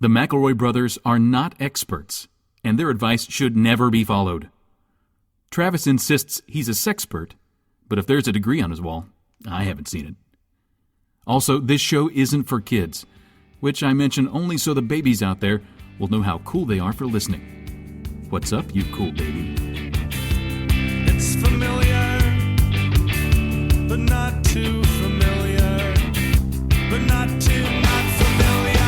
The McElroy brothers are not experts, and their advice should never be followed. Travis insists he's a sexpert, but if there's a degree on his wall, I haven't seen it. Also, this show isn't for kids, which I mention only so the babies out there will know how cool they are for listening. What's up, you cool baby? It's familiar, but not too familiar, but not too not familiar.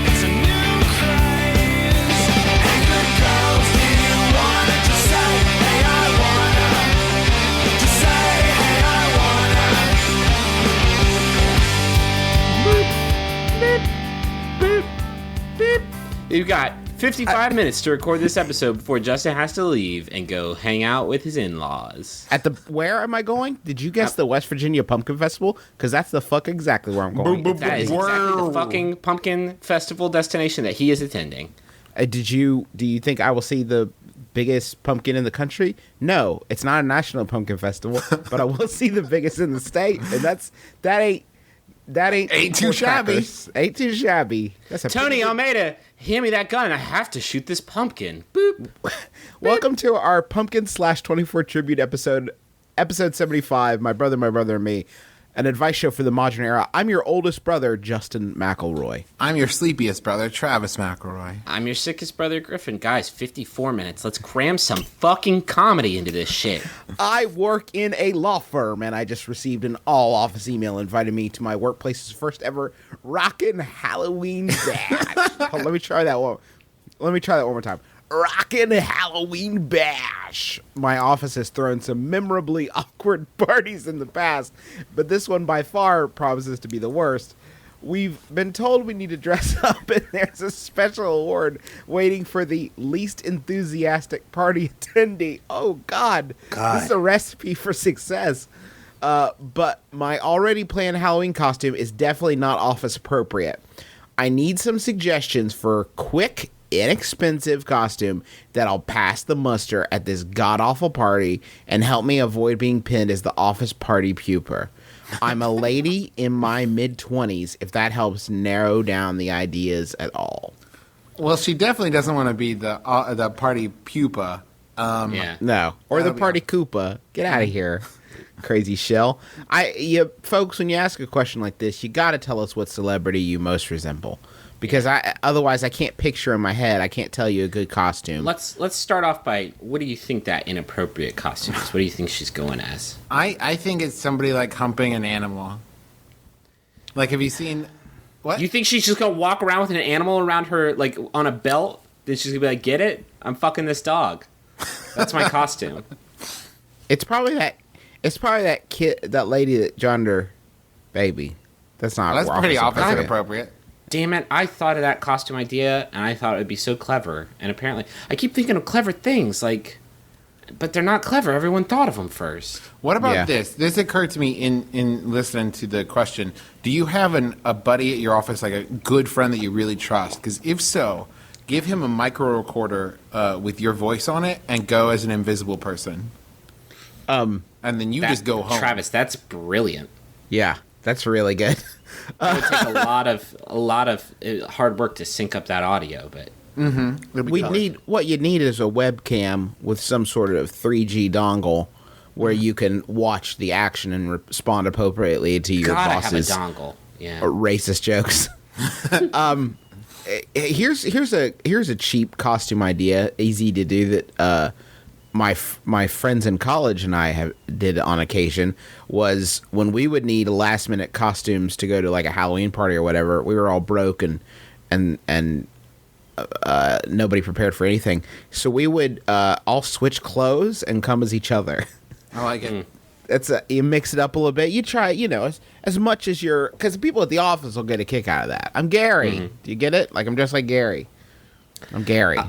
It's a new craze. Hey, good girls, do you wanna just say, hey, I wanna? Just say, hey, I wanna. Boop, boop, boop. You've got 55 minutes to record this episode before Justin has to leave and go hang out with his in-laws. Where am I going? Did you guess the West Virginia Pumpkin Festival? Because that's the fuck exactly where I'm going. That is exactly the fucking pumpkin festival destination that he is attending. Do you think I will see the biggest pumpkin in the country? No, it's not a national pumpkin festival, but I will see the biggest in the state, and that ain't too shabby. Ain't too shabby. That's a Tony Almeida, hand me that gun and I have to shoot this pumpkin. Boop. Welcome to our Pumpkin/24 tribute episode 75, My Brother, and Me, an advice show for the modern era. I'm your oldest brother, Justin McElroy. I'm your sleepiest brother, Travis McElroy. I'm your sickest brother, Griffin. Guys, 54 minutes. Let's cram some fucking comedy into this shit. I work in a law firm, and I just received an all-office email inviting me to my workplace's first ever Rockin' Halloween Bash. Let me try that one more time. Rockin' Halloween Bash. My office has thrown some memorably awkward parties in the past, but this one by far promises to be the worst. We've been told we need to dress up, and there's a special award waiting for the least enthusiastic party attendee. Oh, God. This is a recipe for success. But my already planned Halloween costume is definitely not office appropriate. I need some suggestions for quick, inexpensive costume that'll pass the muster at this god-awful party and help me avoid being pinned as the office party puper. I'm a lady in my mid-20s, if that helps narrow down the ideas at all. Well, she definitely doesn't want to be the party pupa. Yeah. No. Or the party Koopa. Get out of here, crazy shell. Folks, when you ask a question like this, you got to tell us what celebrity you most resemble. Because otherwise I can't picture in my head. I can't tell you a good costume. Let's start off by, what do you think that inappropriate costume is? What do you think she's going as? I think it's somebody like humping an animal. Like, have you seen... What? You think she's just going to walk around with an animal around her, like, on a belt? Then she's going to be like, get it? I'm fucking this dog. That's my costume. It's probably that kid, that lady that joined her baby. That's not... That's pretty opposite appropriate. Damn it, I thought of that costume idea, and I thought it would be so clever. And apparently, I keep thinking of clever things, but they're not clever. Everyone thought of them first. What about this? This occurred to me in listening to the question. Do you have a buddy at your office, like a good friend that you really trust? Because if so, give him a micro recorder with your voice on it and go as an invisible person. And then you just go home. Travis, that's brilliant. Yeah, that's really good. It would take a lot of hard work to sync up that audio, but what you need is a webcam with some sort of 3G dongle where you can watch the action and respond appropriately to your boss's have a dongle. Yeah. Racist jokes. Here's a cheap costume idea, easy to do that my friends in college and I did on occasion, was when we would need last minute costumes to go to like a Halloween party or whatever. We were all broke and nobody prepared for anything, so we would all switch clothes and come as each other. I like it. You mix it up a little bit. You try, as much as because people at the office will get a kick out of that. I'm Gary. Mm-hmm. Do you get it? Like, I'm just like Gary. I'm Gary.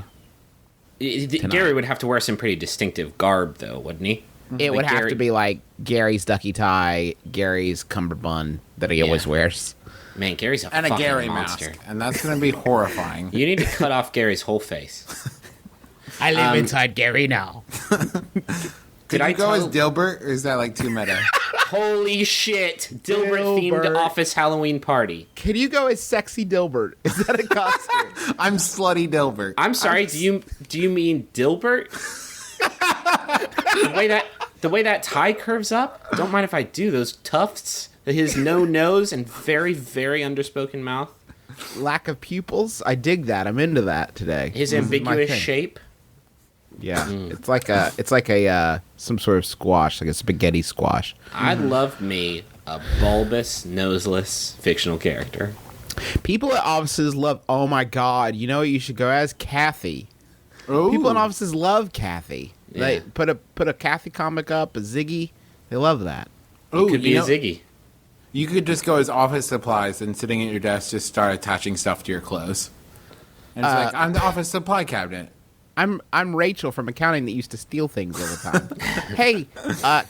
Gary would have to wear some pretty distinctive garb, though, wouldn't he? It would have to be like Gary's ducky tie, Gary's cummerbund that he always wears. Man, Gary's a and fucking a Gary monster. Mask, and that's going to be horrifying. You need to cut off Gary's whole face. I live inside Gary now. Did I go as Dilbert, or is that like too meta? Holy shit! Dilbert-themed Dilbert. office Halloween party. Can you go as sexy Dilbert? Is that a costume? I'm slutty Dilbert. I'm sorry. Do you mean Dilbert? the way that tie curves up. Don't mind if I do. Those tufts, his no nose, and very very underspoken mouth. Lack of pupils. I dig that. I'm into that today. His This is my ambiguous thing. shape. Yeah, it's like a some sort of squash, like a spaghetti squash. I'd love me a bulbous, noseless fictional character. People at offices love. Oh my god! You know what you should go as? Kathy. Ooh. People in offices love Kathy. They Yeah. put a Kathy comic up, a Ziggy. They love that. Ooh, Could be you a know, Ziggy. You could just go as office supplies and sitting at your desk just start attaching stuff to your clothes. And it's like, I'm the office supply cabinet. I'm Rachel from accounting that used to steal things all the time. Hey,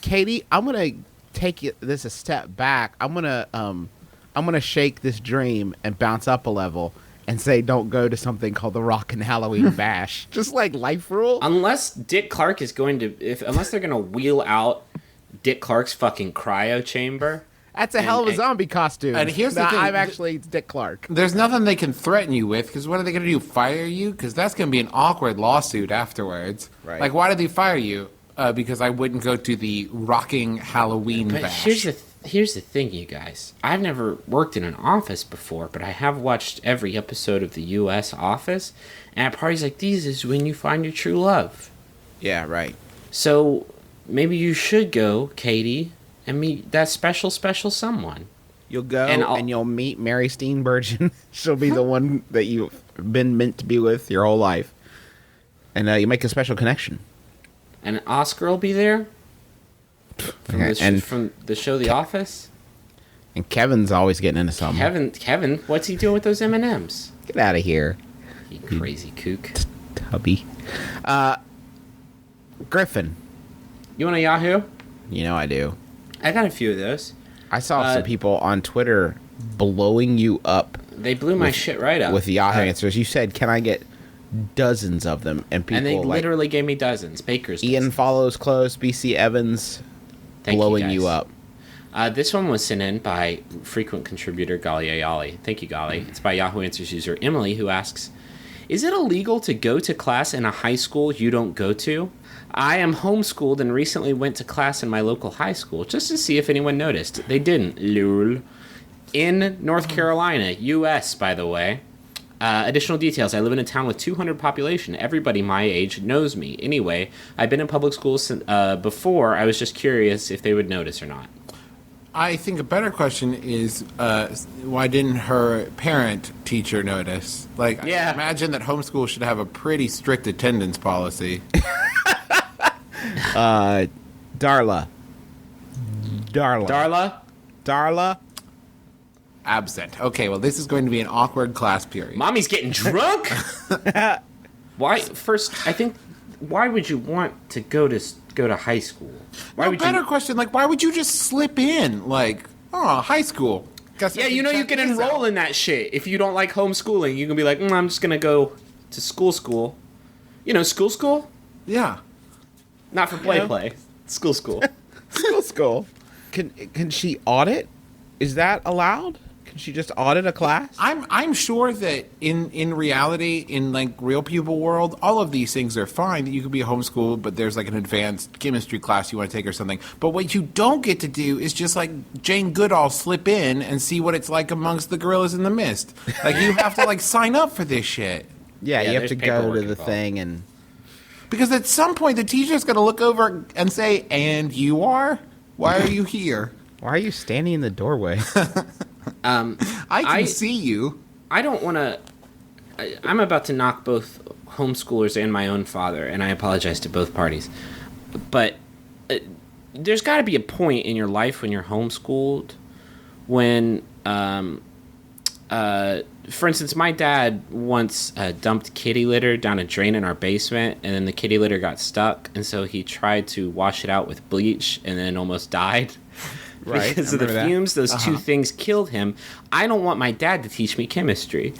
Katie, I'm gonna take this a step back. I'm gonna shake this dream and bounce up a level and say don't go to something called the Rockin' Halloween Bash. Just like life rule. Unless Dick Clark is going to, unless they're going to wheel out Dick Clark's fucking cryo chamber. That's a hell of a zombie costume. and here's the Nah, thing, I'm actually Dick Clark. There's nothing they can threaten you with, because what are they going to do, fire you? Because that's going to be an awkward lawsuit afterwards. Right. Like, why did they fire you? Because I wouldn't go to the rocking Halloween But bash. here's the thing, you guys. I've never worked in an office before, but I have watched every episode of the U.S. Office, and at parties like these is when you find your true love. Yeah, right. So maybe you should go, Katie, and meet that special someone. You'll go And and, I'll- you'll meet Mary Steenburgen. She'll be the one that you've been meant to be with your whole life. And you make a special connection. And Oscar will be there from, Okay, and- from the show The Office. And Kevin's always getting into something. Kevin, what's he doing with those M&Ms? Get out of here, You crazy kook. Tubby. Griffin. You want a Yahoo? You know I do. I got a few of those. I saw some people on Twitter blowing you up They blew my shit right up. with Yahoo answers. You said, "Can I get dozens of them?" And people And they like literally gave me dozens. Baker's Ian dozen. follows close. BC Evans Thank blowing you, you guys. up. This one was sent in by frequent contributor Gali Ayali. Thank you, Gali. It's by Yahoo Answers user Emily, who asks, "Is it illegal to go to class in a high school you don't go to? I am homeschooled and recently went to class in my local high school just to see if anyone noticed. They didn't. Lol. In North Carolina, U.S., by the way. Additional details. I live in a town with 200 population. Everybody my age knows me. Anyway, I've been in public schools since, before. I was just curious if they would notice or not." I think a better question is, why didn't her parent teacher notice? Like, Yeah. I imagine that homeschool should have a pretty strict attendance policy. Darla. Darla. Absent. Okay, well, this is going to be an awkward class period. Mommy's getting drunk? Why? First, I think, why would you want to go to high school? Why No, would better you? question, like, why would you just slip in? Like, oh, high school. Guess I Yeah, you know you check can this enroll out. in that shit. If you don't like homeschooling, you can be like, I'm just gonna go to school. You know, school? Yeah. Not for play. School. School. Can she audit? Is that allowed? Can she just audit a class? I'm sure that in reality, in like real people world, all of these things are fine. That you could be homeschooled, but there's like an advanced chemistry class you want to take or something. But what you don't get to do is just like Jane Goodall slip in and see what it's like amongst the gorillas in the mist. Like you have to like sign up for this shit. Yeah, Yeah, you have there's to go paperwork to the involved. thing and Because at some point the teacher's going to look over and say, "And you are? Why are you here? why are you standing in the doorway? I can see you." I don't want to. I'm about to knock both homeschoolers and my own father, and I apologize to both parties. But there's got to be a point in your life when you're homeschooled when, for instance, my dad once dumped kitty litter down a drain in our basement, and then the kitty litter got stuck, and so he tried to wash it out with bleach and then almost died. Right, because I of the remember that. fumes. Those two things killed him. I don't want my dad to teach me chemistry.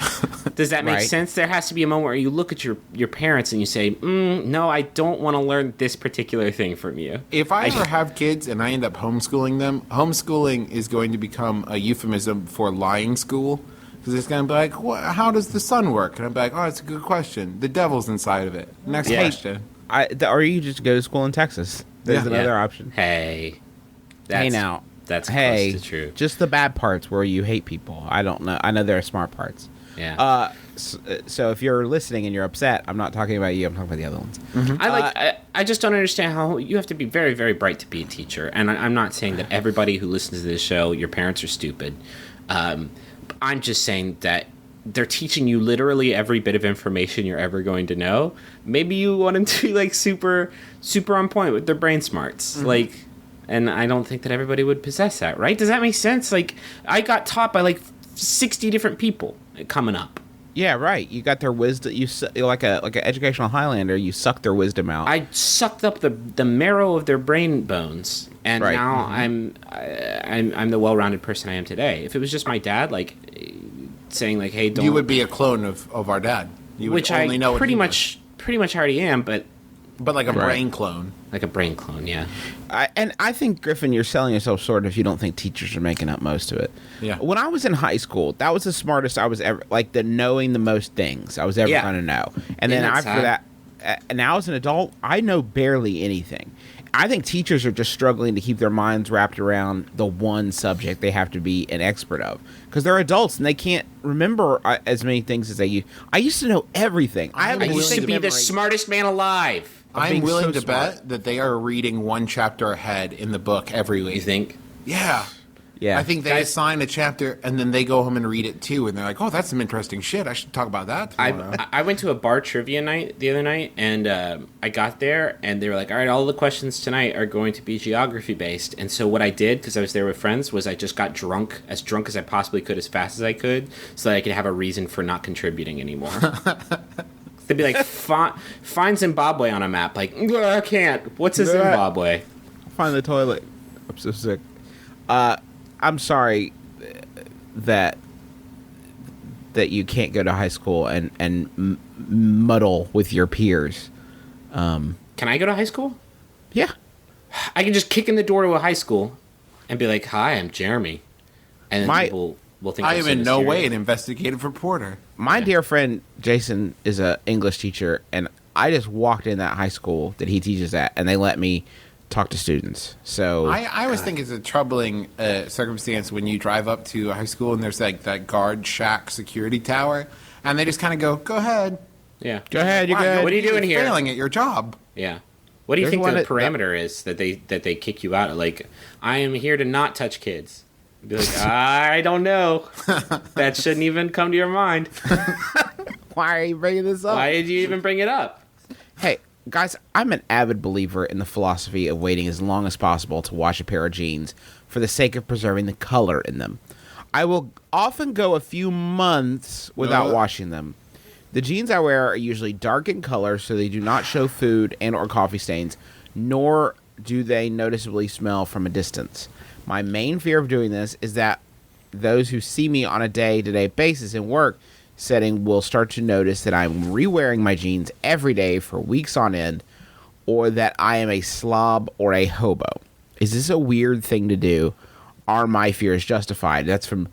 Does that make Right. sense? There has to be a moment where you look at your parents and you say, no, I don't want to learn this particular thing from you. If I ever have kids and I end up homeschooling them, homeschooling is going to become a euphemism for lying school. Because it's going to be like, how does the sun work? And I'm like, oh, it's a good question. The devil's inside of it. Next Yeah. question. Or you just go to school in Texas. There's Yeah. another option. Hey. Hey now. That's Hey, close to true. just the bad parts where you hate people. I don't know. I know there are smart parts. Yeah. So if you're listening and you're upset, I'm not talking about you. I'm talking about the other ones. I just don't understand how you have to be very, very bright to be a teacher. And I'm not saying that everybody who listens to this show, your parents are stupid. I'm just saying that they're teaching you literally every bit of information you're ever going to know. Maybe you want them to be like super, super on point with their brain smarts. Like, and I don't think that everybody would possess that, right? Does that make sense? Like, I got taught by like 60 different people coming up. Yeah, right. You got their wisdom. You're like an educational Highlander. You suck their wisdom out. I sucked up the marrow of their brain bones, and Right. now I'm the well-rounded person I am today. If it was just my dad, like saying like, "Hey, don't," You would be a clone of our dad. You would which only I know what pretty he much already am, but But like a Right. brain clone. like a brain clone, yeah. And I think, Griffin, you're selling yourself short if you don't think teachers are making up most of it. Yeah. When I was in high school, that was the smartest I was ever, like the knowing the most things I was ever Yeah. going to know. And Isn't then that after sad? that, now as an adult, I know barely anything. I think teachers are just struggling to keep their minds wrapped around the one subject they have to be an expert of. Because they're adults and they can't remember as many things as they used. I used to know everything. I have I a used to distinct be the memory. smartest man alive. I'm being willing so to smart. bet that they are reading one chapter ahead in the book every week. You think? Yeah. Yeah. I think they Guys- assign a chapter and then they go home and read it too, and they're like, "Oh, that's some interesting shit. I should talk about that tomorrow." I went to a bar trivia night the other night, and I got there, and they were like, all right, all the questions tonight are going to be geography based. And so what I did, because I was there with friends, was I just got drunk as I possibly could, as fast as I could, so that I could have a reason for not contributing anymore. They'd be like, find Zimbabwe on a map. Like, "Ugh, I can't. What's a Zimbabwe? Find the toilet. I'm so sick. I'm sorry that you can't go to high school and muddle with your peers. Can I go to high school? Yeah. I can just kick in the door to a high school and be like, hi, I'm Jeremy. And then people will think I I'm am so in no way mysterious. an investigative reporter. My dear friend Jason is a English teacher, and I just walked in that high school that he teaches at, and they let me talk to students. So I always think it's a troubling circumstance when you drive up to a high school and there's like that guard shack security tower, and they just kind of go ahead. Yeah. go ahead, you're Wow, good. What are you doing here? Failing at your job. Yeah. What do you There's think one the that- parameter is that they kick you out? Like, I am here to not touch kids. Be like, I don't know. That shouldn't even come to your mind. Why are you bringing this up? Why did you even bring it up? Hey, guys, I'm an avid believer in the philosophy of waiting as long as possible to wash a pair of jeans for the sake of preserving the color in them. I will often go a few months without washing them. The jeans I wear are usually dark in color, so they do not show food and or coffee stains, nor do they noticeably smell from a distance. My main fear of doing this is that those who see me on a day-to-day basis in work setting will start to notice that I'm re-wearing my jeans every day for weeks on end, or that I am a slob or a hobo. Is this a weird thing to do? Are my fears justified? That's from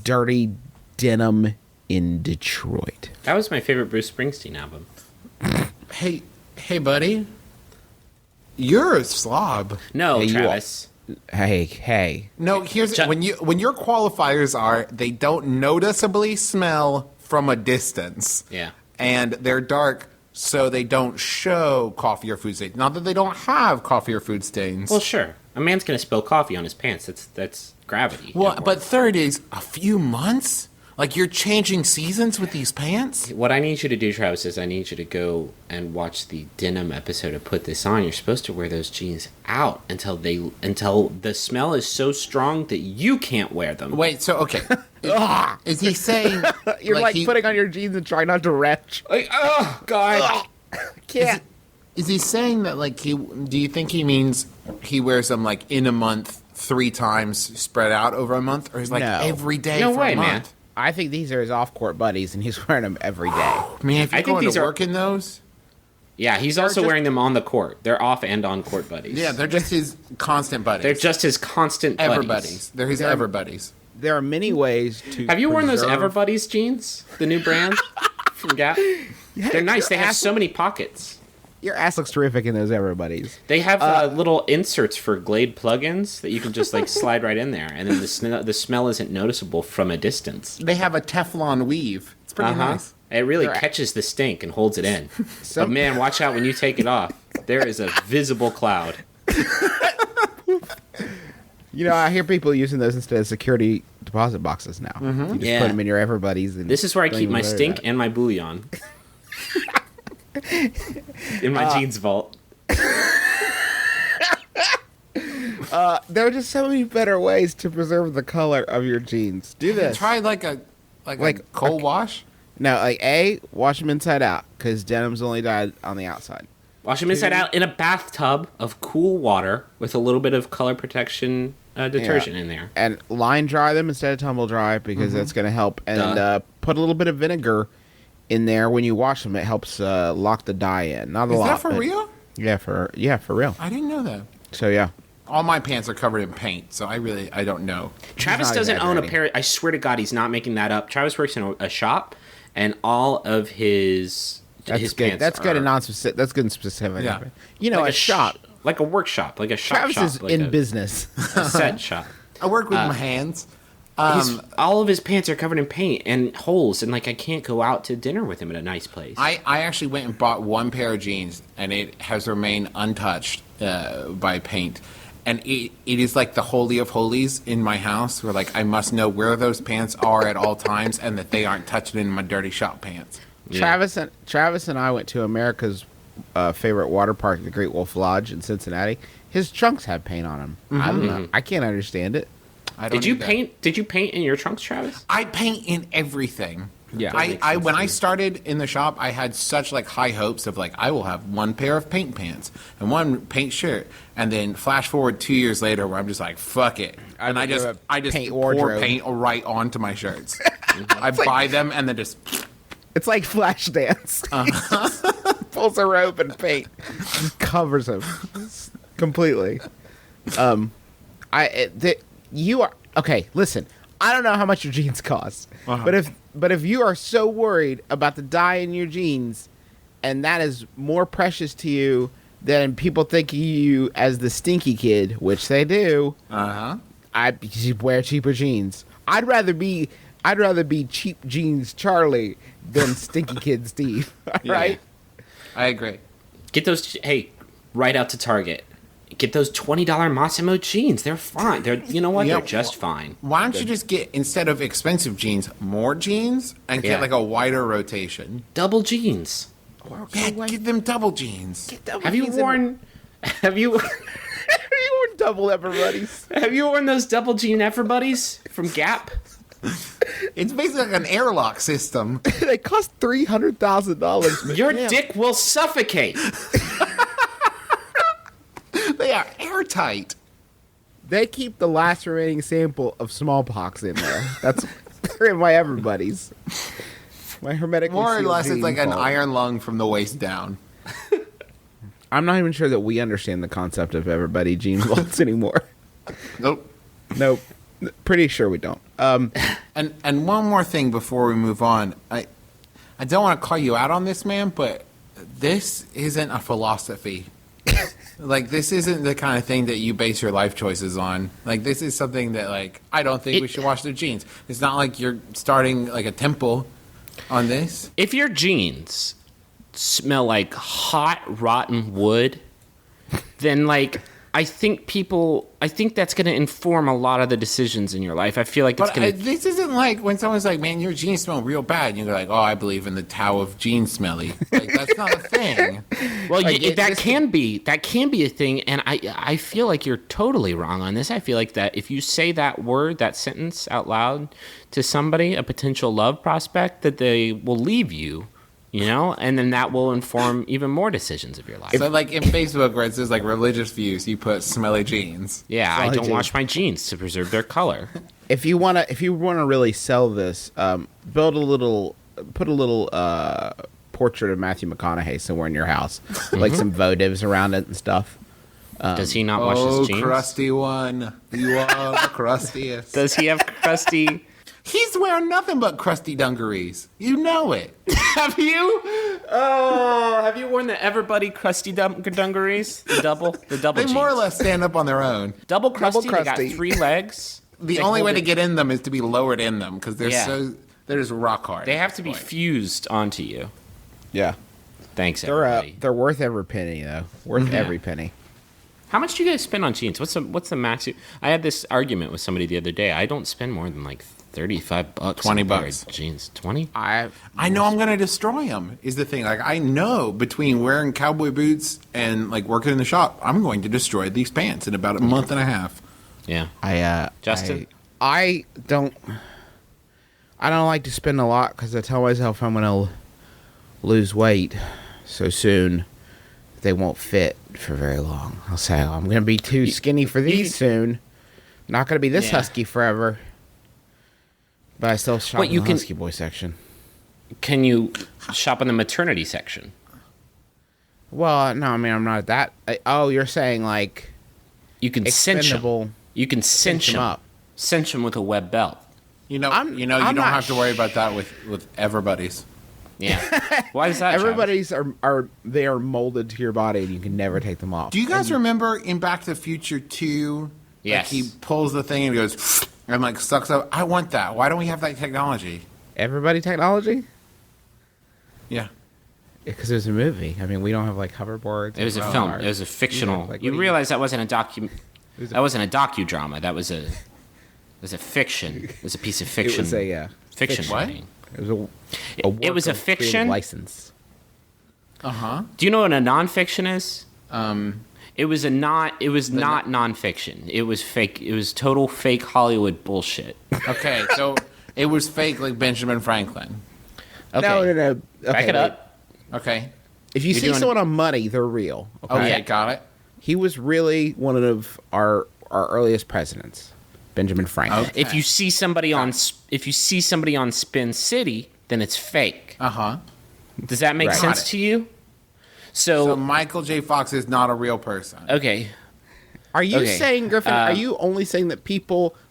Dirty Denim in Detroit. That was my favorite Bruce Springsteen album. Hey, buddy. You're a slob. No, Hey, you Travis. Hey. No, here's when your qualifiers are they don't noticeably smell from a distance. Yeah. And they're dark, so they don't show coffee or food stains. Not that they don't have coffee or food stains. Well, sure. A man's going to spill coffee on his pants. That's gravity. Well, at but work. third is a few months. Like you're changing seasons with these pants. What I need you to do, Travis, is I need you to go and watch the denim episode of Put This On. You're supposed to wear those jeans out until the smell is so strong that you can't wear them. Wait, so okay, is he saying You're like he- putting on your jeans and trying not to retch. Like, oh God. Can't. Is he saying that like do you think he means he wears them like in a month 3 times spread out over a month, or is like No. every day No for way, a man. month? I think these are his off-court buddies, and he's wearing them every day. Man, if I you're think going these to are- work in those, Yeah, he's also just- wearing them on the court. They're off and on court buddies. yeah, they're just his constant buddies. They're just his constant buddies. Everbuddies. They're his They're- Everbuddies. There are many ways to. Have you worn those preserve- Everbuddies jeans? The new brand from Gap? They're nice. They have so many pockets. Your ass looks terrific in those Everbuddies. They have little inserts for Glade plugins that you can just like slide right in there, and then the smell isn't noticeable from a distance. They have a Teflon weave. It's pretty nice. It really They're- catches the stink and holds it in. But Some- man, watch out when you take it off. There is a visible cloud. You know, I hear people using those instead of security deposit boxes now. You just Yeah. put them in your Everbuddies. And This is where I don't keep even my worry stink about it. and my bouillon. In my jeans vault. There are just so many better ways to preserve the color of your jeans. Do this. Try like a Like, cold wash. No, like wash them inside out because denim's only dyed on the outside. Wash them inside out in a bathtub of cool water with a little bit of color protection detergent in there. And line dry them instead of tumble dry because that's going to help. And put a little bit of vinegar in there when you wash them. It helps lock the dye in. Not a Is lot. that for but- real? Yeah, for real. I didn't know that. So yeah. All my pants are covered in paint, so I don't know. Travis not doesn't own a exaggerating. pair. I swear to God, he's not making that up. Travis works in a shop, and all of his That's good. pants That's good are and non-specific. That's good and specific. Yeah. You know, like a shop. like a workshop, like a shop. Travis shop, is like in a, business. a set shop. I work with my hands. All of his pants are covered in paint and holes, and like I can't go out to dinner with him at a nice place. I actually went and bought one pair of jeans, and it has remained untouched by paint. And it is like the holy of holies in my house, where like I must know where those pants are at all times, and that they aren't touched in my dirty shop pants. Yeah. Travis and I went to America's favorite water park, the Great Wolf Lodge in Cincinnati. His trunks have paint on them. I don't know. I can't understand it. I don't Did you either. paint? Did you paint in your trunks, Travis? I paint in everything. Yeah. That makes sense When to I me. started in the shop, I had such like high hopes of like I will have one pair of paint pants and one paint shirt, and then flash forward 2 years later, where I'm just like fuck it, and I do just a paint pour wardrobe. paint right onto my shirts. I buy them and then just It's like Flash Dance. Pulls a rope and paint just covers him completely. You are okay. Listen, I don't know how much your jeans cost, but if you are so worried about the dye in your jeans, and that is more precious to you than people think of you as the stinky kid, which they do, I wear cheaper jeans. I'd rather be cheap jeans Charlie than stinky kid Steve. Right? I agree. Get those. Hey, right out to Target. Get those $20 Massimo jeans. They're fine. You know what? Yeah, They're just fine. Why don't you just get, instead of expensive jeans, more jeans and Yeah. get like a wider rotation? Double jeans. Yeah, give them double jeans. Have you worn? Have you? You were double Everbuddies. Have you worn those double jean Everbuddies from Gap? It's basically like an airlock system. They cost $300,000. Your dick will suffocate. They are airtight. They keep the last remaining sample of smallpox in there. That's they're in my Everbuddies. My hermetically More or sealed less, it's jean like an vault. iron lung from the waist down. I'm not even sure that we understand the concept of Everbuddy jean vaults anymore. Nope. Nope. Pretty sure we don't. And one more thing before we move on. I don't want to call you out on this, man, but this isn't a philosophy. Like, this isn't the kind of thing that you base your life choices on. Like, this is something that, like, I don't think we should wash their jeans. It's not like you're starting, like, a temple on this. If your jeans smell like hot, rotten wood, then like I think that's going to inform a lot of the decisions in your life. I feel like it's But going to. this isn't like when someone's like, man, your jeans smell real bad. And you're like, oh, I believe in the Tao of jeans smelly. Like, that's not a thing. Well, Like, that can be a thing, and I feel like you're totally wrong on this. I feel like that if you say that word, that sentence out loud to somebody, a potential love prospect, that they will leave you You know, and then that will inform even more decisions of your life. So, like in Facebook, where it says like religious views, you put smelly jeans. Yeah, I Solid don't jeans. wash my jeans to preserve their color. If you wanna really sell this, put a little portrait of Matthew McConaughey somewhere in your house, like some votives around it and stuff. Does he not wash Oh, his jeans? crusty one, you are the crustiest. Does he have crusty? He's wearing nothing but crusty dungarees. You know it. Have you? Oh, have you worn the Everbuddy crusty dungarees? The double They jeans. more or less stand up on their own. Double crusty. They crusty. got 3 legs. The They only hold way to it- get in them is to be lowered in them because they're Yeah. they're just rock hard. They at have this to be point. fused onto you. Yeah, Thanks, they're everybody. they're worth every penny though. Worth every penny. How much do you guys spend on jeans? What's the max? I had this argument with somebody the other day. I don't spend more than like $35. 20 on a pair of bucks. jeans. 20. I know I'm gonna destroy them. Is the thing. Like I know between wearing cowboy boots and like working in the shop, I'm going to destroy these pants in about a month and a half. Yeah. Justin? I don't like to spend a lot because I tell myself I'm gonna lose weight so soon they won't fit for very long. I'll say I'm gonna be too skinny for these soon. Not gonna be this Yeah. husky forever. But I still shop What, in you the can- husky boy section. Can you shop in the maternity section? Well, no, I mean I'm not that. Oh, you're saying like You can cinch them. expendable. You can cinch them them up. Cinch them with a web belt. You know, I'm you not don't have to worry about that with Everbuddies. Yeah. Why is that? Travis? Everybody's are they are molded to your body and you can never take them off. Do you guys remember in Back to the Future 2? Yes. Like he pulls the thing and goes and like sucks up. I want that. Why don't we have that technology? Everybody technology? Yeah. Because it was a movie. I mean, we don't have like hoverboards. It was a and film. cars. It was a fictional. Yeah, like, you what do realize that wasn't a docu. was a- That wasn't a docudrama. That was a. It was a fiction. It was a piece of fiction. It was a fiction What? writing. It was a It was work a of creative fiction? license. Do you know what a nonfiction is? Um, It was a not. It was not nonfiction. It was fake. It was total fake Hollywood bullshit. okay, so it was fake like Benjamin Franklin. Okay. No. Okay, Back it wait. up. Okay. If you You're see doing- someone on money, they're real. Okay, Yeah. got it. He was really one of our earliest presidents, Benjamin Franklin. Okay. If you see somebody on Spin City, then it's fake. Uh-huh. Does that make Right. sense Got it. to you? So Michael J. Fox is not a real person. Okay. Are you Okay. saying, Griffin? Are you only saying that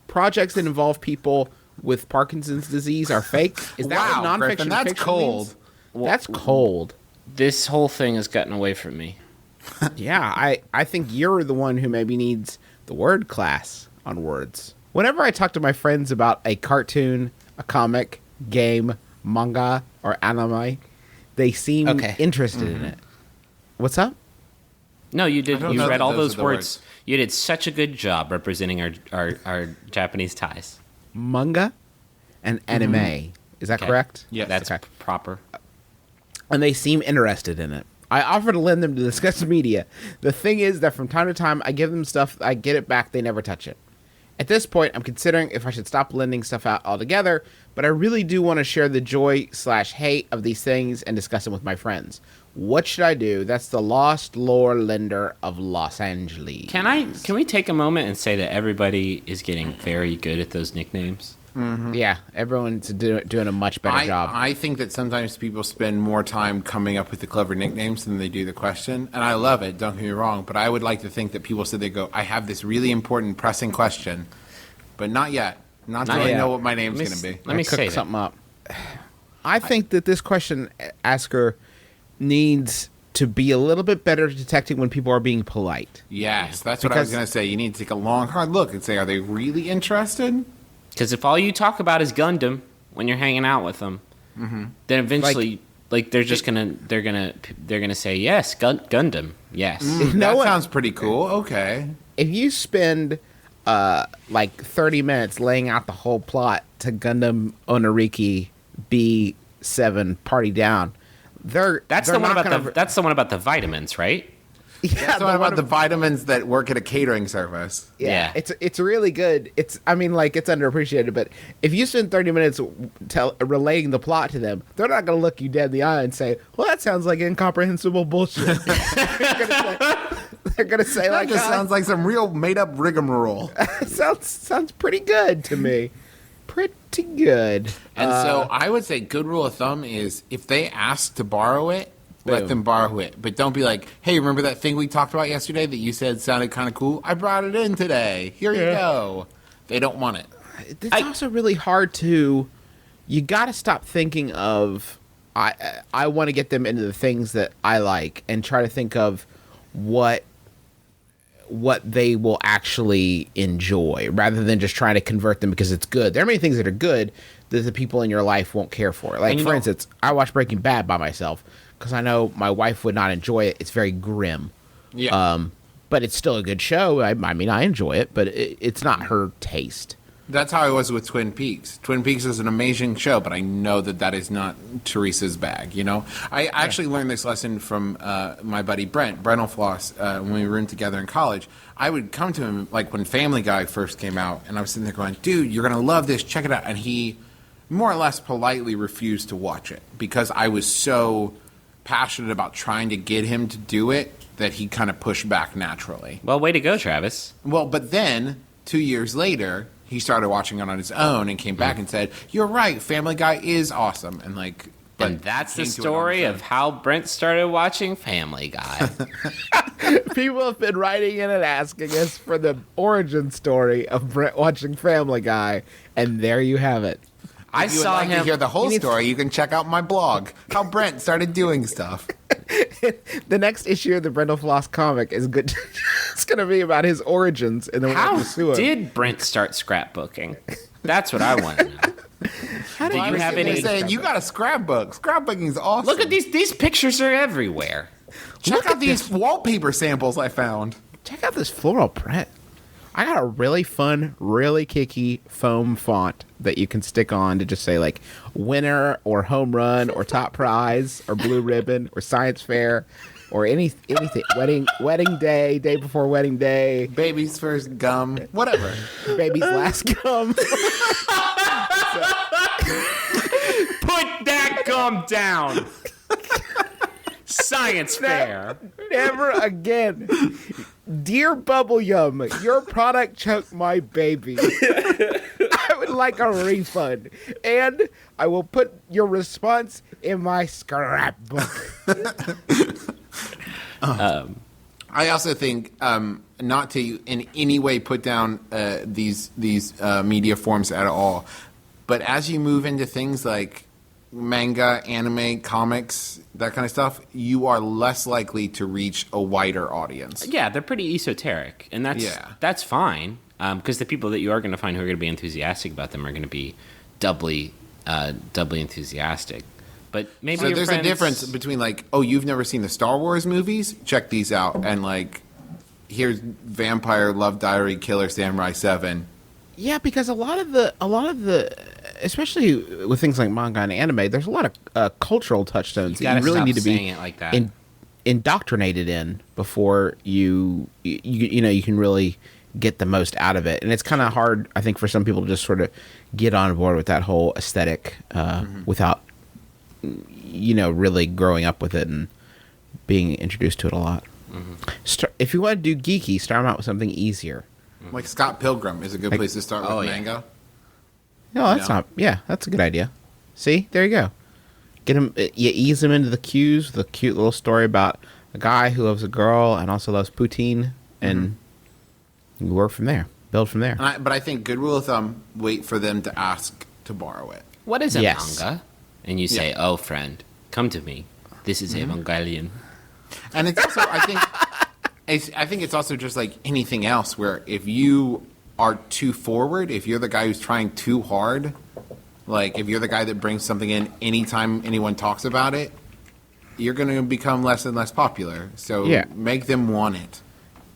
projects that involve people with Parkinson's disease are fake? Is that Wow, what nonfiction? Griffin, that's fiction cold. means? That's cold. This whole thing has gotten away from me. Yeah, I think you're the one who maybe needs the word class on words. Whenever I talk to my friends about a cartoon, a comic, game, manga, or anime, they seem Okay. interested in it. What's up? No, you did. don't You know read that all those those are the words. words. You did such a good job representing our Japanese ties. Manga and anime. Is that Okay. correct? Yes. That's Okay. proper. And they seem interested in it. I offer to lend them to discuss media. The thing is that from time to time, I give them stuff, I get it back, they never touch it. At this point, I'm considering if I should stop lending stuff out altogether, but I really do want to share the joy/hate of these things and discuss them with my friends. What should I do? That's the Lost Lore Lender of Los Angeles. Can we take a moment and say that everybody is getting very good at those nicknames? Yeah, everyone's doing a much better job. I think that sometimes people spend more time coming up with the clever nicknames than they do the question, and I love it, don't get me wrong, but I would like to think that people said they go, I have this really important, pressing question, but not yet. Not till I yet. know what my name's Let going me to be. Let me cook say that. something up. I think that this question asker needs to be a little bit better at detecting when people are being polite. Yes, that's what I was Because- going to say. You need to take a long, hard look and say, are they really interested? Because if all you talk about is Gundam when you're hanging out with them, then eventually, like they're gonna say yes, Gundam, yes. No that one- sounds pretty cool. Okay. If you spend like 30 minutes laying out the whole plot to Gundam Onariki B7 Party Down, That's the one about the vitamins, right? That's the what one about the vitamins that work at a catering service. Yeah. It's really good. It's underappreciated, but if you spend 30 minutes relating the plot to them, they're not going to look you dead in the eye and say, "Well, that sounds like incomprehensible bullshit." They're going to say That like, just sounds like some real made-up rigmarole. sounds pretty good to me. Pretty good. And so I would say good rule of thumb is if they ask to borrow it, let Boom. them borrow it. But don't be like, hey, remember that thing we talked about yesterday that you said sounded kind of cool? I brought it in today. Here you go. They don't want it. It's also really hard to. You got to stop thinking of. I want to get them into the things that I like and try to think of what they will actually enjoy rather than just trying to convert them because it's good. There are many things that are good that the people in your life won't care for. Like, for instance, I watch Breaking Bad by myself because I know my wife would not enjoy it. It's very grim. Yeah. But it's still a good show. I mean, I enjoy it, but it's not her taste. That's how I was with Twin Peaks. Twin Peaks is an amazing show, but I know that is not Teresa's bag, you know? I actually learned this lesson from my buddy Brent Floss, when we were in together in college. I would come to him, like, when Family Guy first came out, and I was sitting there going, dude, you're going to love this, check it out. And he more or less politely refused to watch it because I was so passionate about trying to get him to do it that he kind of pushed back naturally. Well, way to go, Travis. Well, but then 2 years later, he started watching it on his own and came back and said, "You're right, Family Guy is awesome." And like, And that's the came to it story on his of how Brent started watching Family Guy. People have been writing in and asking us for the origin story of Brent watching Family Guy, and there you have it. I If you would saw like to him. hear the whole story, you can check out my blog, How Brent Started Doing Stuff. The next issue of the Brendel Floss comic is good. It's going to be about his origins, and then we're How going to sue him. did Brent start scrapbooking? That's what I want to know. Do you have They're any? saying, you got a scrapbook. Scrapbooking is awesome. Look at these pictures are everywhere. Check out these wallpaper samples I found. Check out this floral print. I got a really fun, really kicky foam font that you can stick on to just say like winner or home run or top prize or blue ribbon or science fair or anything. Wedding day, day before wedding day, Baby's first gum, whatever. baby's last gum. Put that gum down. Science fair. Never again. Dear Bubble Yum, your product choked my baby. I would like a refund. And I will put your response in my scrapbook. I also think not to in any way put down these media forms at all, but as you move into things like manga, anime, comics, that kind of stuff, you are less likely to reach a wider audience. Yeah, they're pretty esoteric, and that's fine. Because the people that you are going to find who are going to be enthusiastic about them are going to be doubly enthusiastic. But maybe So your there's friends, a difference between like, oh, you've never seen the Star Wars movies? Check these out. And like, here's Vampire Love Diary Killer Samurai 7. Yeah, because a lot of the, especially with things like manga and anime, there's a lot of cultural touchstones that gotta you really stop need to saying be it like that. indoctrinated in before you can really get the most out of it. And it's kind of hard, I think, for some people to just sort of get on board with that whole aesthetic without really growing up with it and being introduced to it a lot. If you want to do geeky, start them out with something easier. Like Scott Pilgrim is a good place to start with manga. No, that's not. Yeah, that's a good idea. See, there you go. Get him. You ease them into the cues with a cute little story about a guy who loves a girl and also loves poutine, and you work from there. Build from there. But I think good rule of thumb: wait for them to ask to borrow it. what is a Yes. manga? And you say, "Oh, friend, come to me. This is Evangelion." And it's also, I think it's also just like anything else, where if you are too forward, if you're the guy who's trying too hard, like if you're the guy that brings something in anytime anyone talks about it, you're going to become less and less popular. So make them want it.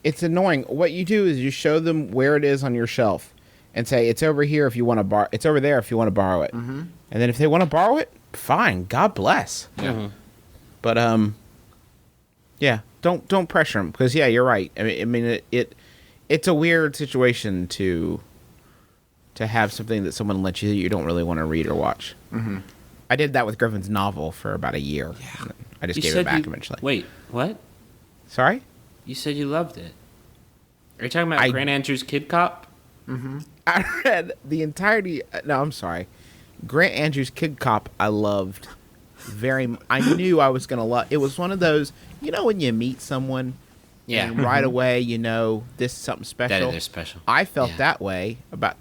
It's annoying. What you do is you show them where it is on your shelf, and say it's over here if you want to borrow. It's over there if you want to borrow it. And then if they want to borrow it, fine. God bless. Yeah. But yeah, don't pressure him because you're right. I mean it's a weird situation to have something that someone lets you that you don't really want to read or watch. Mm-hmm. I did that with Griffin's novel for about a year. Yeah. I just gave it back eventually. Wait, what? Sorry? You said you loved it. Are you talking about Grant Andrews' Kid Cop? I read the entirety. No, I'm sorry. Grant Andrews' Kid Cop, I loved I knew I was going to love. It was one of those, when you meet someone, and right away, this is something special. That they're special. I felt that way about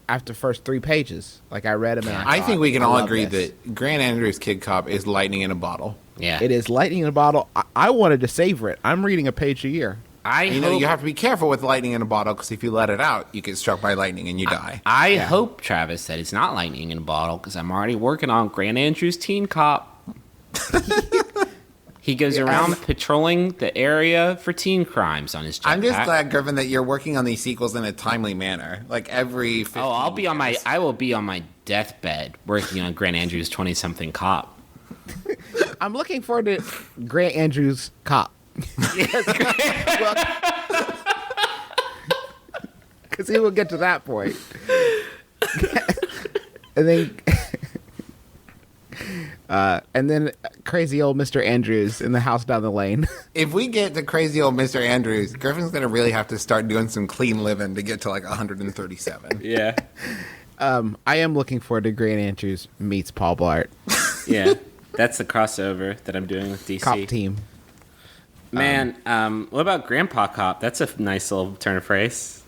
after the first 3 pages. Like, I read them and I think we can all agree this. that Grant Andrews' Kid Cop is lightning in a bottle. Yeah. It is lightning in a bottle. I wanted to savor it. I'm reading a page a year. You have to be careful with lightning in a bottle because if you let it out, you get struck by lightning and you die. I hope, Travis, that it's not lightning in a bottle because I'm already working on Grant Andrews' Teen Cop. He goes around patrolling the area for teen crimes on his jetpack. I'm just glad, Griffin, that you're working on these sequels in a timely manner. Like every 15 I will be on my deathbed working on Grant Andrews' 20-something cop. I'm looking forward to Grant Andrews' Cop. Because he will get to that point. And then crazy old Mr. Andrews in the house down the lane. If we get to crazy old Mr. Andrews, Griffin's going to really have to start doing some clean living to get to like 137. Yeah. I am looking forward to Grant Andrews meets Paul Blart. Yeah. That's the crossover that I'm doing with DC. Cop team. Man, what about Grandpa Cop? That's a nice little turn of phrase.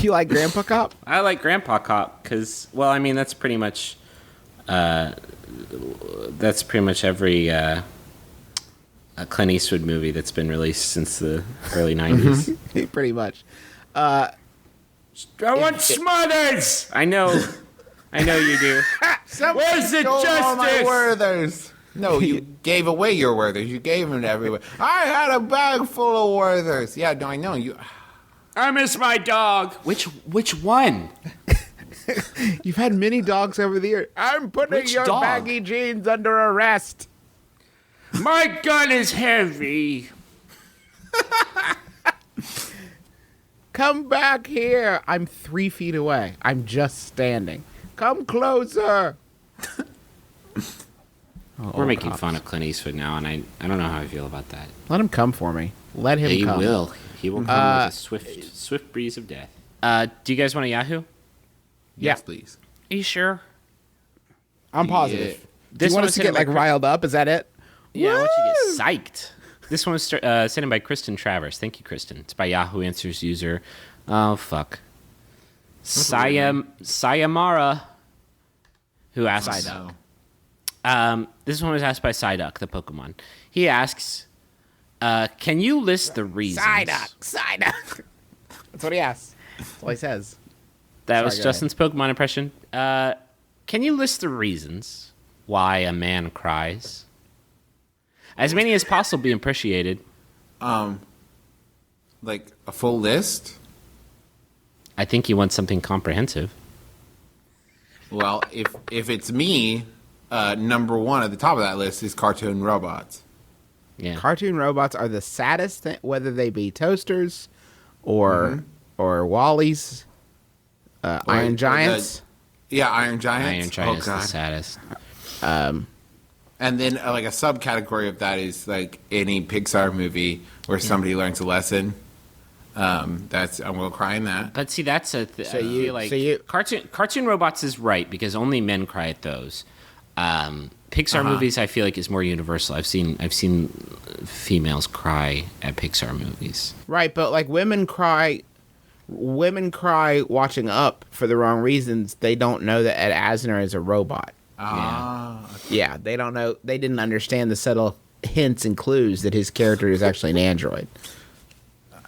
You like Grandpa Cop? I like Grandpa Cop because, that's pretty much, every Clint Eastwood movie that's been released since the early 90s. Pretty much. I want Smothers! I know you do. Where's the All my justice? Werthers. No, you gave away your Werthers. You gave them to everyone. I had a bag full of Werthers. Yeah, no, I know you. I miss my dog. Which one? You've had many dogs over the years. I'm putting Which your dog? baggy jeans under arrest. My gun is heavy. Come back here. I'm 3 feet away. I'm just standing. Come closer. We're making fun of Clint Eastwood now, and I don't know how I feel about that. Let him come for me. Let him He come. will. He will come with a swift breeze of death. Do you guys want a Yahoo? Yes, please. Are you sure? I'm positive. Yeah. Do you want us to get like riled up? Is that it? Yeah, I want you to get psyched. This one was sent in by Kristen Travers. Thank you, Kristen. It's by Yahoo Answers user. Oh, fuck. Sayamara, who asks... this one was asked by Psyduck, the Pokemon. He asks, can you list the reasons... Psyduck. That's what he asks. That's all he says. That Sorry, was go Justin's Pokemon impression. Can you list the reasons why a man cries? As many as possible be appreciated. Like a full list? I think you want something comprehensive. Well, if it's me, number one at the top of that list is cartoon robots. Yeah. Cartoon robots are the saddest thing, whether they be toasters or Wallies, Iron Giants. Iron Giants. Iron Giant is the God. saddest. And then like a subcategory of that is like any Pixar movie where somebody learns a lesson. That's I will cry in that. But see, that's a So you- cartoon robots is right because only men cry at those. Pixar movies, I feel like, is more universal. I've seen females cry at Pixar movies. Right, but like women cry watching Up for the wrong reasons. They don't know that Ed Asner is a robot. Yeah, they don't know. They didn't understand the subtle hints and clues that his character is actually an android.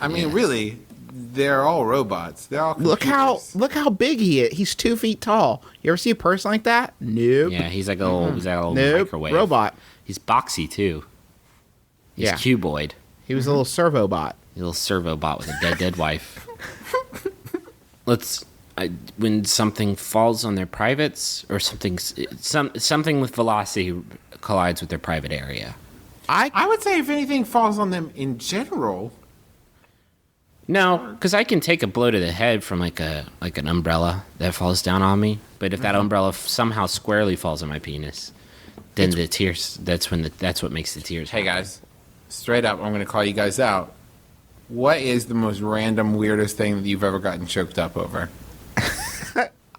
I mean, really, they're all robots. They're all computers. Look how big he is. He's 2 feet tall. You ever see a person like that? Nope. Yeah, he's like a little, Nope. microwave Robot. He's boxy too. He's Yeah. cuboid. He was a little servo bot. A little servo bot with a dead wife. When something falls on their privates or something with velocity collides with their private area. I would say if anything falls on them in general. No, because I can take a blow to the head from like an umbrella that falls down on me. But if that umbrella somehow squarely falls on my penis, then the tears. That's what makes the tears. Hey guys, straight up, I'm going to call you guys out. What is the most random, weirdest thing that you've ever gotten choked up over?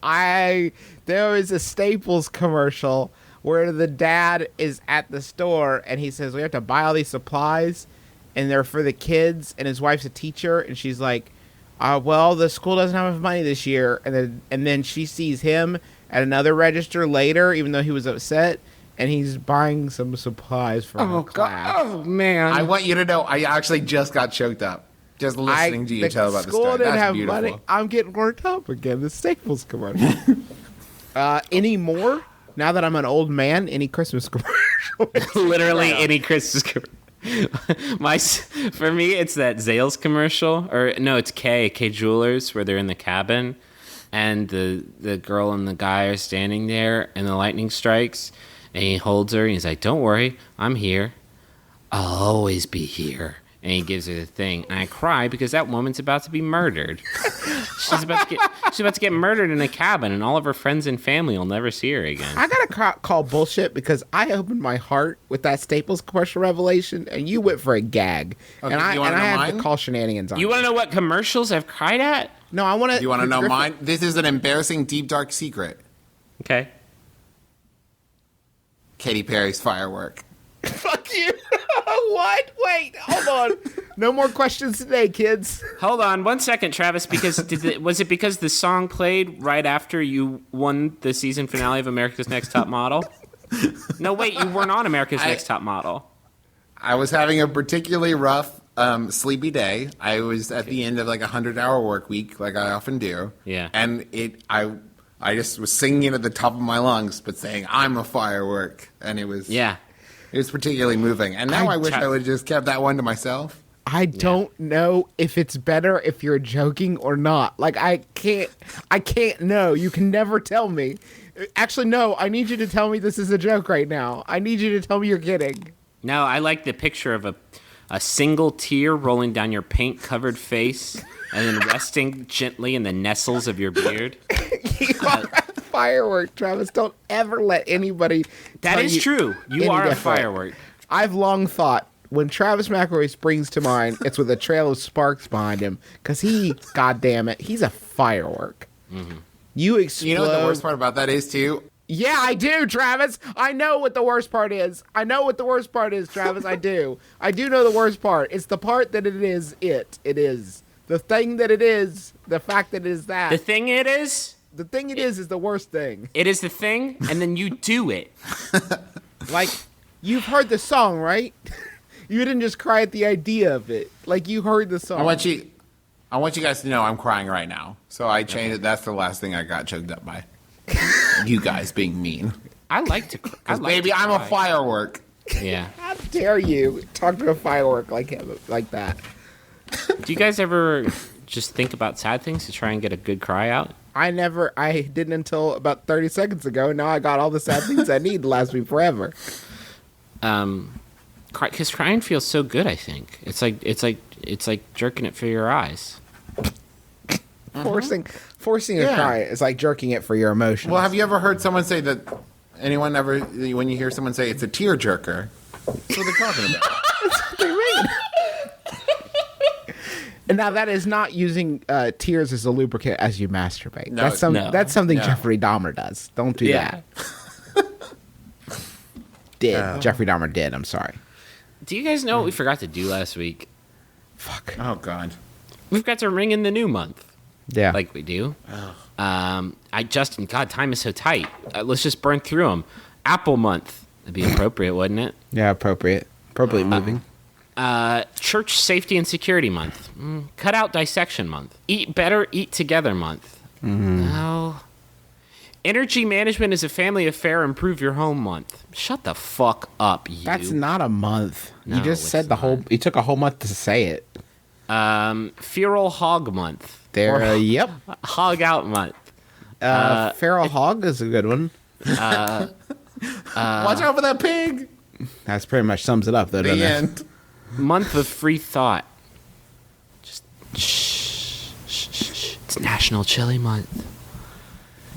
There was a Staples commercial where the dad is at the store and he says, we have to buy all these supplies and they're for the kids, and his wife's a teacher, and she's like, well, the school doesn't have enough money this year. And then she sees him at another register later, even though he was upset, and he's buying some supplies for her class. Oh man! I want you to know, I actually just got choked up just listening to you tell about the school story. didn't That's have beautiful. money. I'm getting worked up again. The Staples commercial. Any more? Now that I'm an old man, any Christmas commercial? Literally any Christmas commercial. For me, it's that Zales commercial, or no, it's K Jewelers, where they're in the cabin, and the girl and the guy are standing there, and the lightning strikes, and he holds her, and he's like, "Don't worry, I'm here. I'll always be here." And he gives her the thing, and I cry because that woman's about to be murdered. She's about to get murdered in a cabin, and all of her friends and family will never see her again. I gotta call bullshit because I opened my heart with that Staples commercial revelation, and you went for a gag, Okay, and I you wanna know have mine? to call shenanigans on You want to know what commercials I've cried at? No, I want to. Do you want to know mine? This is an embarrassing, deep, dark secret. Okay. Katy Perry's Firework. Fuck you. What? Wait, hold on. No more questions today, kids. Hold on 1 second, Travis, because was it because the song played right after you won the season finale of America's Next Top Model? No, wait, you weren't on America's Next Top Model. I was having a particularly rough, sleepy day. I was at the end of like a 100-hour work week, like I often do. Yeah. And I just was singing it at the top of my lungs, but saying, I'm a firework. And it was... Yeah. It was particularly moving. And now I wish I would have just kept that one to myself. I don't know if it's better if you're joking or not. Like, I can't know. You can never tell me. Actually, no, I need you to tell me this is a joke right now. I need you to tell me you're kidding. No, I like the picture of a single tear rolling down your paint-covered face and then resting gently in the nestles of your beard. You are a firework, Travis. Don't ever let anybody That tell is you true. You any are a different. firework. I've long thought when Travis McElroy springs to mind, it's with a trail of sparks behind him because he, goddamn it, he's a firework. Mm-hmm. You explode. You know what the worst part about that is, too? Yeah, I do, Travis. I know what the worst part is. Travis. I do. I do know the worst part. It's the part that it is it. It is. The thing that it is. The fact that it is that. The thing it is the worst thing. it is the thing, and then you do it. Like, you've heard the song, right? You didn't just cry at the idea of it. Like, you heard the song. I want you guys to know I'm crying right now. So I changed it. That's the last thing I got choked up by. You guys being mean. I like to cry. Baby, I'm a firework. Yeah. How dare you talk to a firework like him, like that? Do you guys ever just think about sad things to try and get a good cry out? I didn't until about 30 seconds ago. Now I got all the sad things I need to last me forever. Because crying feels so good. I think it's like jerking it for your eyes. Forcing a cry is like jerking it for your emotions. Well, have you ever heard someone say that? Anyone ever, when you hear someone say it's a tear jerker, that's what they're talking about. What do you mean? And now that is not using tears as a lubricant as you masturbate. No, that's something no. Jeffrey Dahmer does. Don't do that. Jeffrey Dahmer did. I'm sorry. Do you guys know what we forgot to do last week? Fuck. Oh God. We've got to ring in the new month. Yeah. Like we do. Justin, God, time is so tight. Let's just burn through them. Apple month. That'd be appropriate, wouldn't it? Yeah, appropriate. Appropriate moving. Church safety and security month. Cut out dissection month. Eat better, eat together month. No. Energy management is a family affair. Improve your home month. Shut the fuck up, you. That's not a month. No, you just said the whole. You took a whole month to say it. Feral hog month. There. Yep. Hog out month. Feral hog is a good one. Watch out for that pig. That's pretty much sums it up, though, doesn't The it? end. Month of free thought. Just shh, shh, shh, shh. It's National Chili Month.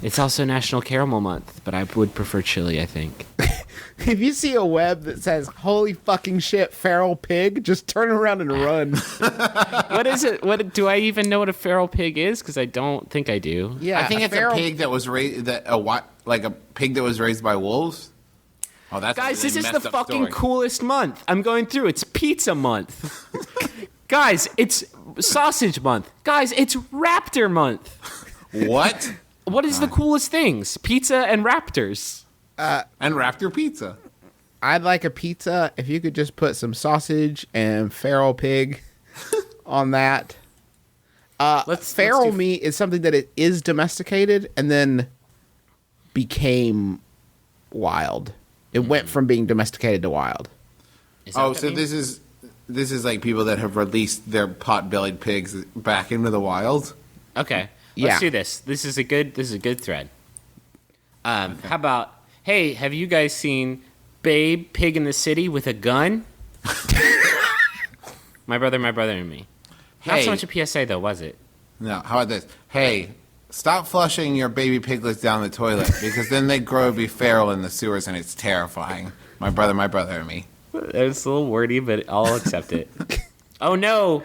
It's also National Caramel Month, but I would prefer chili, I think. If you see a web that says, holy fucking shit, feral pig, just turn around and run. What is it? What do I even know what a feral pig is? Because I don't think I do. Yeah, I think it's a pig that was raised like a pig that was raised by wolves. Oh, that's Guys, a this is the messed up fucking story. coolest month. I'm going through. It's Pizza Month. Guys, it's Sausage Month. Guys, it's Raptor Month. What? What is the coolest things? Pizza and raptors. And Raptor Pizza. I'd like a pizza if you could just put some sausage and feral pig on that. Feral do- meat is something that it is domesticated and then became wild. It went from being domesticated to wild. Is that Oh, what so that means? this is like people that have released their pot-bellied pigs back into the wild. Okay. Yeah. Let's do this. This is a good thread. How about, hey, have you guys seen Babe Pig in the City with a gun? My brother, and me. Not Hey. so much a PSA though, was it? No, how about this? Hey, stop flushing your baby piglets down the toilet because then they grow to be feral in the sewers and it's terrifying. My brother, and me. It's a little wordy, but I'll accept it. Oh no!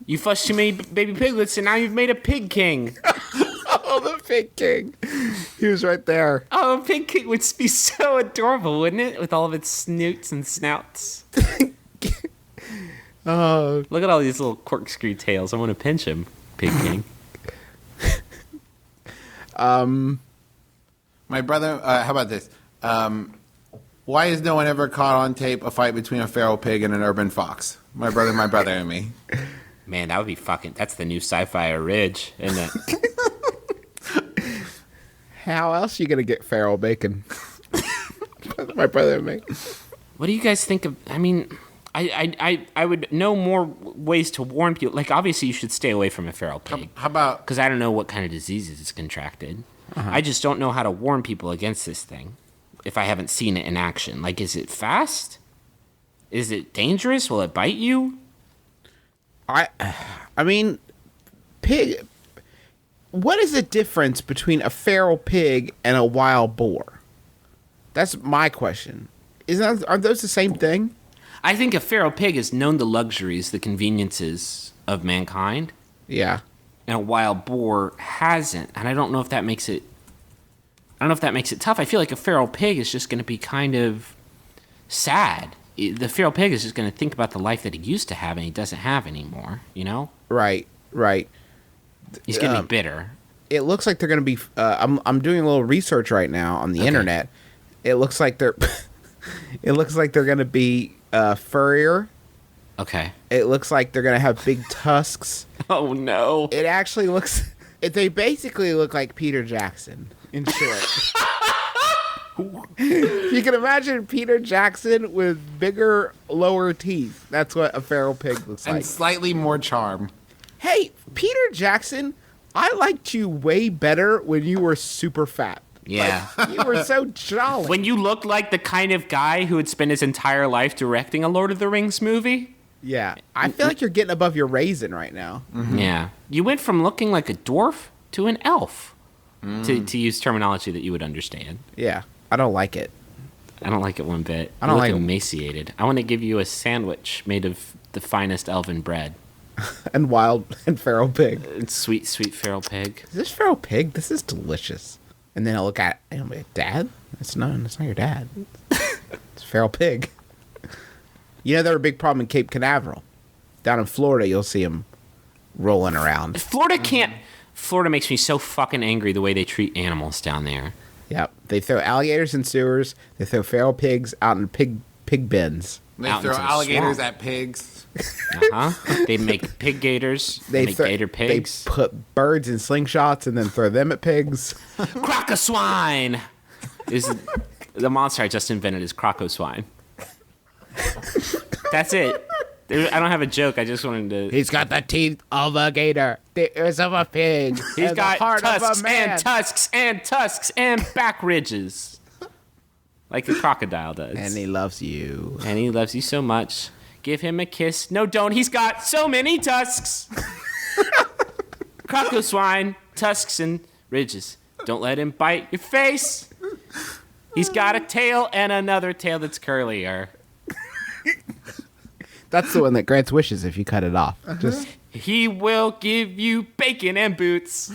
You flushed too many baby piglets and now you've made a pig king. Oh, the pig king. He was right there. Oh, a pig king would be so adorable, wouldn't it? With all of its snoots and snouts. Oh, Look at all these little corkscrew tails. I want to pinch him, pig king. My brother, how about this? Why has no one ever caught on tape a fight between a feral pig and an urban fox? My brother, and me. Man, that would be fucking... That's the new sci-fi Ridge, isn't it? how else you gonna get feral bacon? My brother and me. What do you guys think of... I mean, I would know more ways to warn people. Like, obviously, you should stay away from a feral pig. How about Because I don't know what kind of diseases it's contracted. I just don't know how to warn people against this thing if I haven't seen it in action. Like, is it fast? Is it dangerous? Will it bite you? I mean, pig. What is the difference between a feral pig and a wild boar? That's my question. Aren't those the same thing? I think a feral pig has known the luxuries, the conveniences of mankind, Yeah. and a wild boar hasn't. And I don't know if that makes it. I don't know if that makes it tough. I feel like a feral pig is just going to be kind of sad. The feral pig is just going to think about the life that he used to have and he doesn't have anymore. You know, Right. Right. he's going to be bitter. It looks like they're going to be. I'm doing a little research right now on the internet. It looks like they're. It looks like they're going to be furrier. Okay. It looks like they're going to have big tusks. Oh no. It actually looks. They basically look like Peter Jackson. In short. You can imagine Peter Jackson with bigger lower teeth. That's what a feral pig looks and like. slightly more charm? Hey, Peter Jackson, I liked you way better when you were super fat. Yeah. You were so jolly. When you looked like the kind of guy who would spend his entire life directing a Lord of the Rings movie. Yeah. I feel like you're getting above your raisin right now. Yeah. You went from looking like a dwarf to an elf. To use terminology that you would understand. Yeah. I don't like it. I don't like it one bit. I don't You like look it. emaciated. I want to give you a sandwich made of the finest elven bread. And wild and feral pig. It's sweet, sweet feral pig. Is this feral pig? This is delicious. And then I'll look at it and I'll be like, Dad? That's not your dad. It's a feral pig. You know, they're a big problem in Cape Canaveral. Down in Florida, you'll see them rolling around. Florida makes me so fucking angry the way they treat animals down there. Yep. They throw alligators in sewers. They throw feral pigs out in pig bins. They Out throw into the alligators swamp. at pigs. They make pig gators. They make gator pigs. They put birds in slingshots and then throw them at pigs. Crocoswine is the monster I just invented is Crocoswine. That's it. I don't have a joke. I just wanted to. He's got the teeth of a gator, the ears of a pig, He's and got the heart of tusks a man. and tusks and tusks and back ridges. like a crocodile does. And he loves you. And he loves you so much. Give him a kiss. No, don't. He's got so many tusks. Crocoswine, tusks and ridges. Don't let him bite your face. He's got a tail and another tail that's curlier. That's the one that grants wishes if you cut it off. Just He will give you bacon and boots.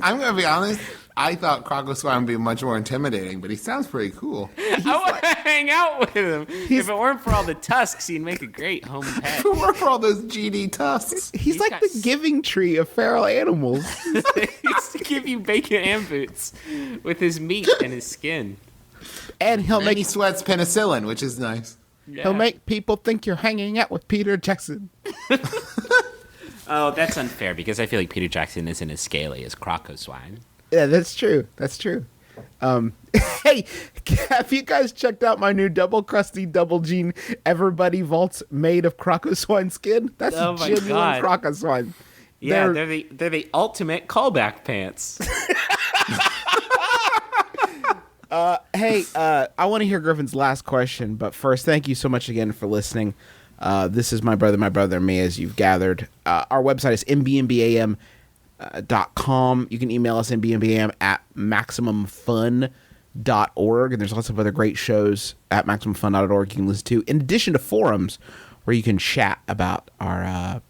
I'm going to be honest. I thought Crocoswine would be much more intimidating, but he sounds pretty cool. I want to hang out with him. If it weren't for all the tusks, he'd make a great home pet. Who are all those GD tusks? he's like got the giving tree of feral animals. He used to give you bacon and boots with his meat and his skin. And he'll And make he sweats penicillin, which is nice. Yeah. he'll make people think you're hanging out with Peter Jackson. Oh, that's unfair because I feel like Peter Jackson isn't as scaly as Crocoswine. Yeah, that's true. That's true. Hey, have you guys checked out my new double crusty double jean Everbuddy vaults made of Crocoswine skin? That's Oh my genuine God. Crocoswine. Yeah, They're- they're the ultimate callback pants. Hey, I want to hear Griffin's last question, but first, thank you so much again for listening. This is my brother, and me, as you've gathered. Our website is MBMBaM.com. You can email us MBMBaM at MaximumFun.org, and there's lots of other great shows at MaximumFun.org you can listen to, in addition to forums where you can chat about our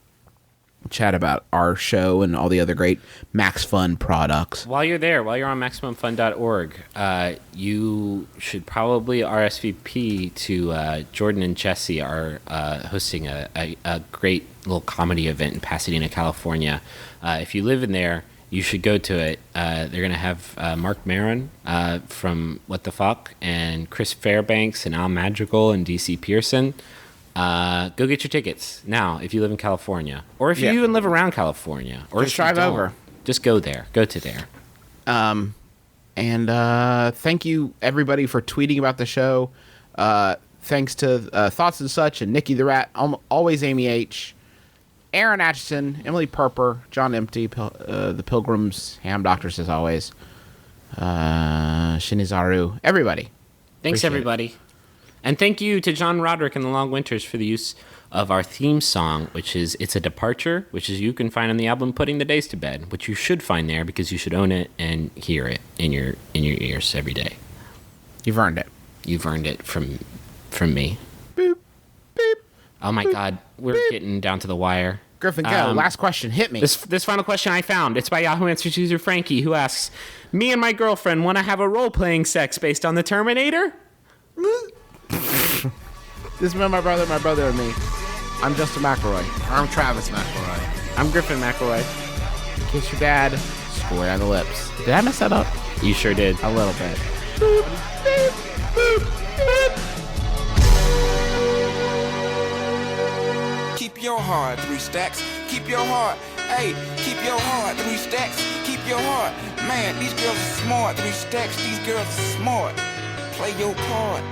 show and all the other great Max Fun products. While you're there, while you're on MaximumFun.org, you should probably RSVP to Jordan and Jesse are hosting a great little comedy event in Pasadena, California. If you live in there, you should go to it. They're going to have Mark Maron from What the Fuck and Chris Fairbanks and Al Madrigal and DC Pearson. Go get your tickets now if you live in California. Or if you even live around California. Or Just if you drive don't, over. Just go there. Go to there. And thank you, everybody, for tweeting about the show. Thanks to Thoughts and Such and Nikki the Rat, always Amy H., Aaron Atchison, Emily Perper, John Empty, the Pilgrims, Ham Doctors as always, Shinizaru, everybody. Thanks, Appreciate everybody. And thank you to John Roderick and the Long Winters for the use of our theme song, which is It's a Departure, which is you can find on the album Putting the Days to Bed, which you should find there because you should own it and hear it in your ears every day. You've earned it. You've earned it from me. Boop, beep. Oh my God, we're getting down to the wire. Griffin, go. Last question. Hit me. This final question I found. It's by Yahoo Answers user Frankie, who asks, "Me and my girlfriend want to have a role-playing sex based on the Terminator?" This is my brother, and me. I'm Justin McElroy. I'm Travis McElroy. I'm Griffin McElroy. Kiss your dad square on the lips. Did I mess that up? You sure did. A little bit. Keep your heart, 3 stacks. Keep your heart. Hey, keep your heart, 3 stacks. Keep your heart. Man, these girls are smart. 3 stacks, these girls are smart. Play your part.